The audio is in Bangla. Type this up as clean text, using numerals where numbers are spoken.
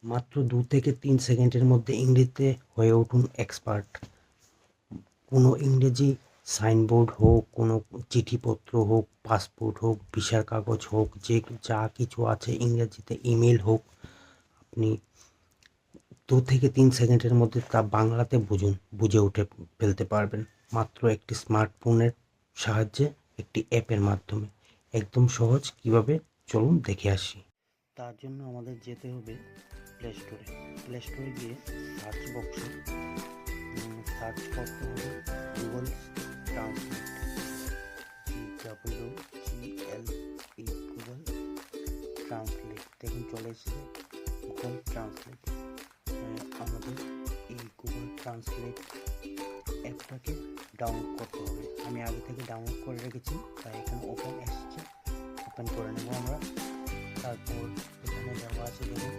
মাত্র 2 থেকে 3 সেকেন্ডের মধ্যে ইংরেজিতে হয়ে উঠুন এক্সপার্ট। কোনো ইংরেজি সাইনবোর্ড হোক, কোনো চিঠিপত্র হোক, পাসপোর্ট হোক, ভিসার কাগজ হোক, যা কিছু আছে ইংরেজিতে, ইমেল হোক, আপনি 2 থেকে 3 সেকেন্ডের মধ্যে তা বাংলাতে বুঝে উঠে ফেলতে পারবেন মাত্র একটি স্মার্টফোনের সাহায্যে, একটি অ্যাপের মাধ্যমে। একদম সহজ। কিভাবে চলুন দেখে আসি। তার জন্য আমাদের যেতে হবে প্লে স্টোরে গিয়ে সার্চ বক্সে সার্চ করতে হবে Google translate, GWGLE, Google translate. দেখুন চলে এসেছে গুগল ট্রান্সলেট। আমাদের এই গুগল ট্রান্সলেট অ্যাপটাকে ডাউনলোড করতে হবে। আমি আগে থেকে ডাউনলোড করে রেখেছি, তাই এখানে ওপেন এসেছে, ওপেন করে নেব আমরা। তারপর এখানে দেওয়া আছে দেখুন